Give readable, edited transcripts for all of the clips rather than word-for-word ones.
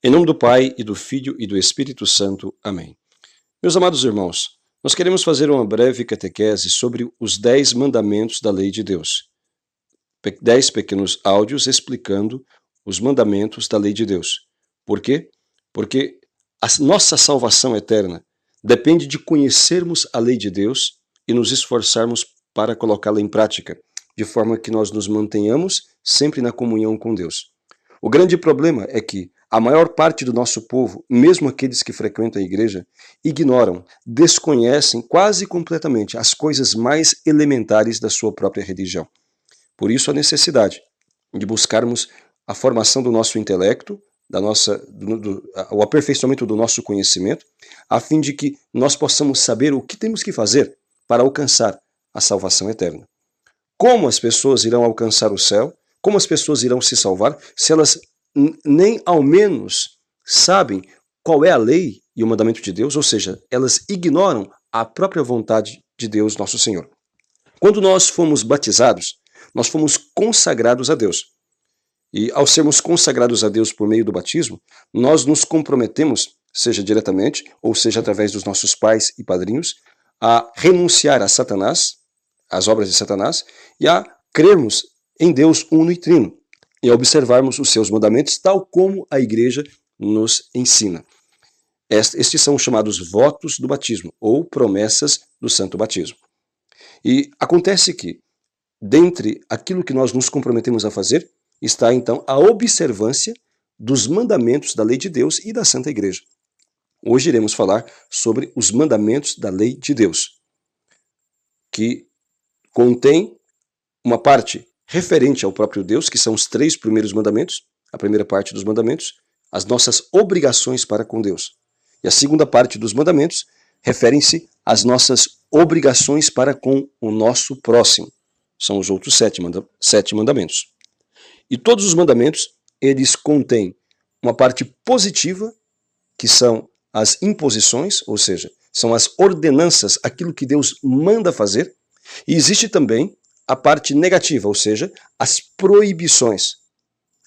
Em nome do Pai, e do Filho, e do Espírito Santo. Amém. Meus amados irmãos, nós queremos fazer uma breve catequese sobre os 10 mandamentos da lei de Deus. 10 pequenos áudios explicando os mandamentos da lei de Deus. Por quê? Porque a nossa salvação eterna depende de conhecermos a lei de Deus e nos esforçarmos para colocá-la em prática, de forma que nós nos mantenhamos sempre na comunhão com Deus. O grande problema é que a maior parte do nosso povo, mesmo aqueles que frequentam a igreja, ignoram, desconhecem quase completamente as coisas mais elementares da sua própria religião. Por isso a necessidade de buscarmos a formação do nosso intelecto, o aperfeiçoamento do nosso conhecimento, a fim de que nós possamos saber o que temos que fazer para alcançar a salvação eterna. Como as pessoas irão alcançar o céu? Como as pessoas irão se salvar se elas nem ao menos sabem qual é a lei e o mandamento de Deus? Ou seja, elas ignoram a própria vontade de Deus, nosso Senhor. Quando nós fomos batizados, nós fomos consagrados a Deus. E ao sermos consagrados a Deus por meio do batismo, nós nos comprometemos, seja diretamente, ou seja através dos nossos pais e padrinhos, a renunciar a Satanás, às obras de Satanás, e a crermos em Deus uno e trino, e a observarmos os seus mandamentos, tal como a igreja nos ensina. Estes são chamados votos do batismo, ou promessas do santo batismo. E acontece que, dentre aquilo que nós nos comprometemos a fazer, está então a observância dos mandamentos da lei de Deus e da Santa Igreja. Hoje iremos falar sobre os mandamentos da lei de Deus, que contém uma parte referente ao próprio Deus, que são os 3 primeiros mandamentos, a primeira parte dos mandamentos, as nossas obrigações para com Deus. E a segunda parte dos mandamentos referem-se às nossas obrigações para com o nosso próximo. São os outros 7 mandamentos. E todos os mandamentos, eles contêm uma parte positiva, que são as imposições, ou seja, são as ordenanças, aquilo que Deus manda fazer, e existe também a parte negativa, ou seja, as proibições,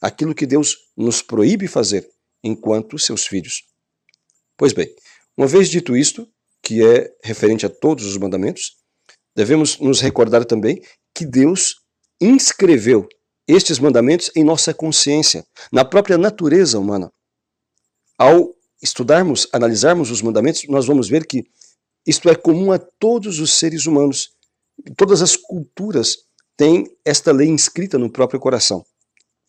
aquilo que Deus nos proíbe fazer enquanto seus filhos. Pois bem, uma vez dito isto, que é referente a todos os mandamentos, devemos nos recordar também que Deus inscreveu estes mandamentos em nossa consciência, na própria natureza humana. Ao estudarmos, analisarmos os mandamentos, nós vamos ver que isto é comum a todos os seres humanos. Todas as culturas têm esta lei inscrita no próprio coração,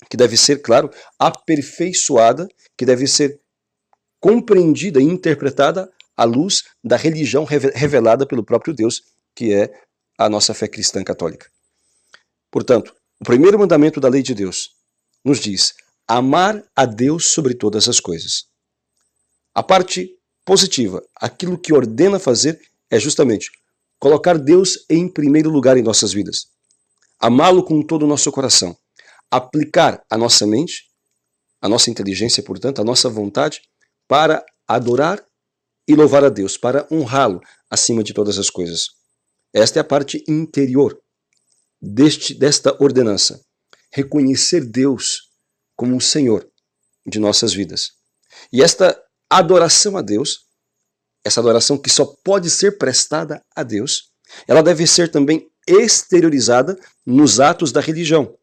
que deve ser, claro, aperfeiçoada, que deve ser compreendida e interpretada à luz da religião revelada pelo próprio Deus, que é a nossa fé cristã católica. Portanto, o primeiro mandamento da lei de Deus nos diz amar a Deus sobre todas as coisas. A parte positiva, aquilo que ordena fazer, é justamente colocar Deus em primeiro lugar em nossas vidas. Amá-lo com todo o nosso coração. Aplicar a nossa mente, a nossa inteligência, portanto, a nossa vontade, para adorar e louvar a Deus, para honrá-lo acima de todas as coisas. Esta é a parte interior desta ordenança. Reconhecer Deus como o Senhor de nossas vidas. E esta adoração a Deus, essa adoração que só pode ser prestada a Deus, ela deve ser também exteriorizada nos atos da religião,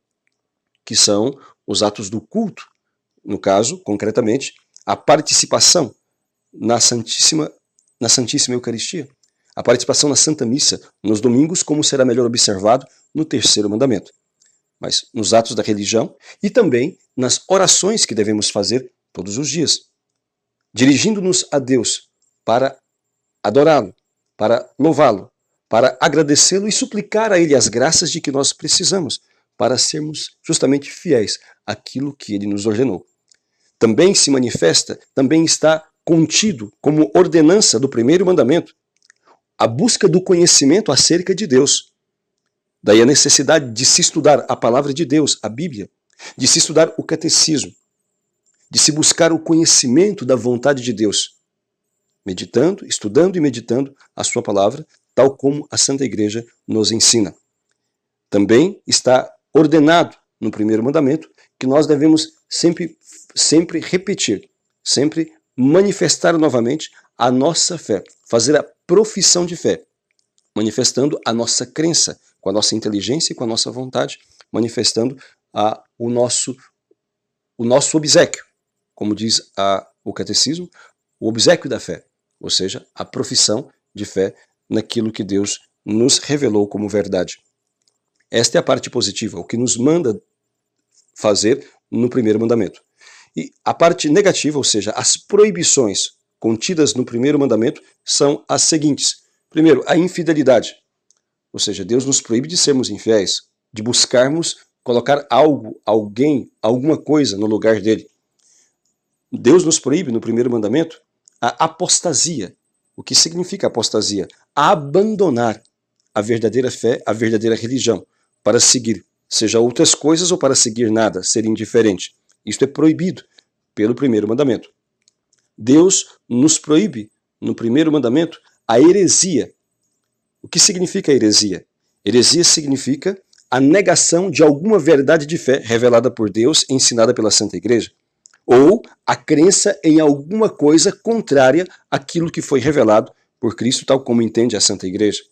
que são os atos do culto. No caso, concretamente, a participação na Santíssima Eucaristia, a participação na Santa Missa nos domingos, como será melhor observado no 3º mandamento. Mas nos atos da religião e também nas orações que devemos fazer todos os dias, dirigindo-nos a Deus para adorá-lo, para louvá-lo, para agradecê-lo e suplicar a Ele as graças de que nós precisamos para sermos justamente fiéis àquilo que Ele nos ordenou. Também se manifesta, também está contido como ordenança do 1º mandamento, a busca do conhecimento acerca de Deus. Daí a necessidade de se estudar a palavra de Deus, a Bíblia, de se estudar o catecismo, de se buscar o conhecimento da vontade de Deus, meditando, estudando e meditando a sua palavra, tal como a Santa Igreja nos ensina. Também está ordenado no 1º mandamento que nós devemos sempre repetir sempre manifestar novamente a nossa fé, fazer a profissão de fé, manifestando a nossa crença, com a nossa inteligência e com a nossa vontade, manifestando o nosso obséquio, como diz o catecismo, o obséquio da fé, ou seja, a profissão de fé naquilo que Deus nos revelou como verdade. Esta é a parte positiva, o que nos manda fazer no primeiro mandamento. E a parte negativa, ou seja, as proibições contidas no primeiro mandamento, são as seguintes. Primeiro, a infidelidade. Ou seja, Deus nos proíbe de sermos infiéis, de buscarmos colocar algo, alguém, alguma coisa no lugar dele. Deus nos proíbe, no primeiro mandamento, a apostasia. O que significa apostasia? Abandonar a verdadeira fé, a verdadeira religião, para seguir, seja outras coisas ou para seguir nada, ser indiferente. Isto é proibido pelo primeiro mandamento. Deus nos proíbe, no primeiro mandamento, a heresia. O que significa heresia? Heresia significa a negação de alguma verdade de fé revelada por Deus, ensinada pela Santa Igreja, ou a crença em alguma coisa contrária àquilo que foi revelado por Cristo, tal como entende a Santa Igreja.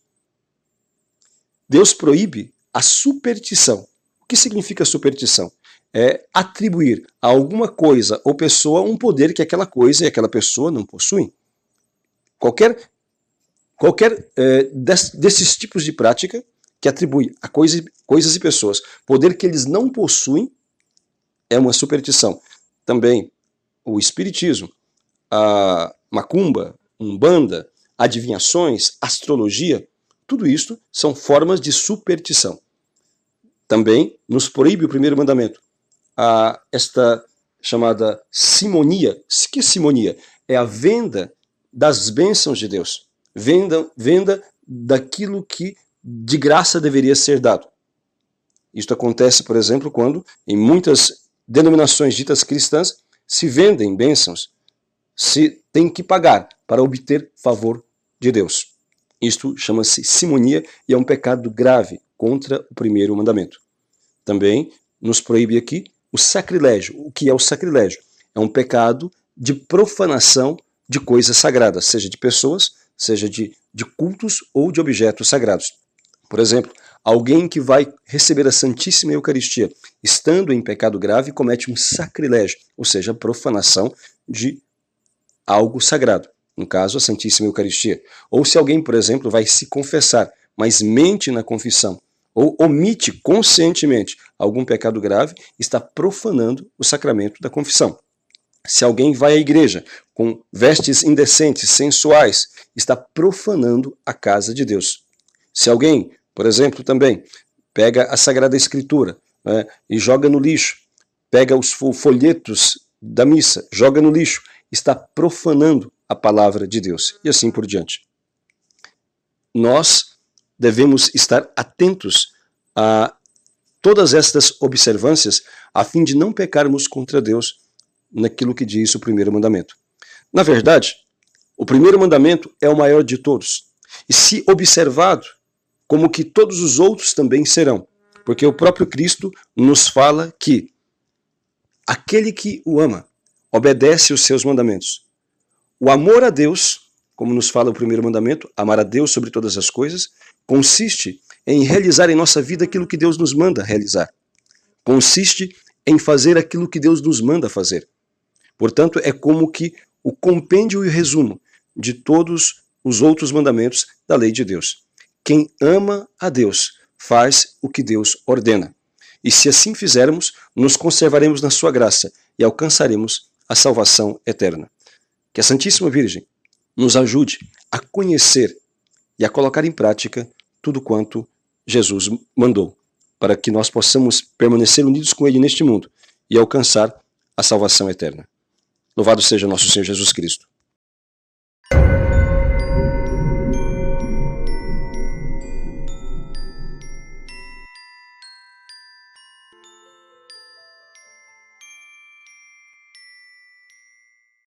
Deus proíbe a superstição. O que significa superstição? É atribuir a alguma coisa ou pessoa um poder que aquela coisa e aquela pessoa não possuem. Qualquer desses tipos de prática que atribui a coisas e pessoas poder que eles não possuem é uma superstição. Também o espiritismo, a macumba, umbanda, adivinhações, astrologia, tudo isto são formas de superstição. Também nos proíbe o primeiro mandamento esta chamada simonia. O que é simonia? É a venda das bênçãos de Deus. Venda daquilo que de graça deveria ser dado. Isto acontece, por exemplo, quando em muitas denominações ditas cristãs se vendem bênçãos, se tem que pagar para obter favor de Deus. Isto chama-se simonia e é um pecado grave contra o primeiro mandamento. Também nos proíbe aqui o sacrilégio. O que é o sacrilégio? É um pecado de profanação de coisas sagradas, seja de pessoas, seja de cultos ou de objetos sagrados. Por exemplo, alguém que vai receber a Santíssima Eucaristia, estando em pecado grave, comete um sacrilégio, ou seja, profanação de algo sagrado. No caso, a Santíssima Eucaristia. Ou se alguém, por exemplo, vai se confessar, mas mente na confissão, ou omite conscientemente algum pecado grave, está profanando o sacramento da confissão. Se alguém vai à igreja com vestes indecentes, sensuais, está profanando a casa de Deus. Se alguém, por exemplo, também pega a Sagrada Escritura e joga no lixo, pega os folhetos da missa, joga no lixo, está profanando a palavra de Deus, e assim por diante. Nós devemos estar atentos a todas estas observâncias a fim de não pecarmos contra Deus naquilo que diz o primeiro mandamento. Na verdade, o primeiro mandamento é o maior de todos, e se observado, como que todos os outros também serão, porque o próprio Cristo nos fala que aquele que o ama obedece os seus mandamentos. O amor a Deus, como nos fala o primeiro mandamento, amar a Deus sobre todas as coisas, consiste em realizar em nossa vida aquilo que Deus nos manda realizar. Consiste em fazer aquilo que Deus nos manda fazer. Portanto, é como que o compêndio e o resumo de todos os outros mandamentos da lei de Deus. Quem ama a Deus faz o que Deus ordena. E se assim fizermos, nos conservaremos na sua graça e alcançaremos a salvação eterna. Que a Santíssima Virgem nos ajude a conhecer e a colocar em prática tudo quanto Jesus mandou, para que nós possamos permanecer unidos com Ele neste mundo e alcançar a salvação eterna. Louvado seja nosso Senhor Jesus Cristo.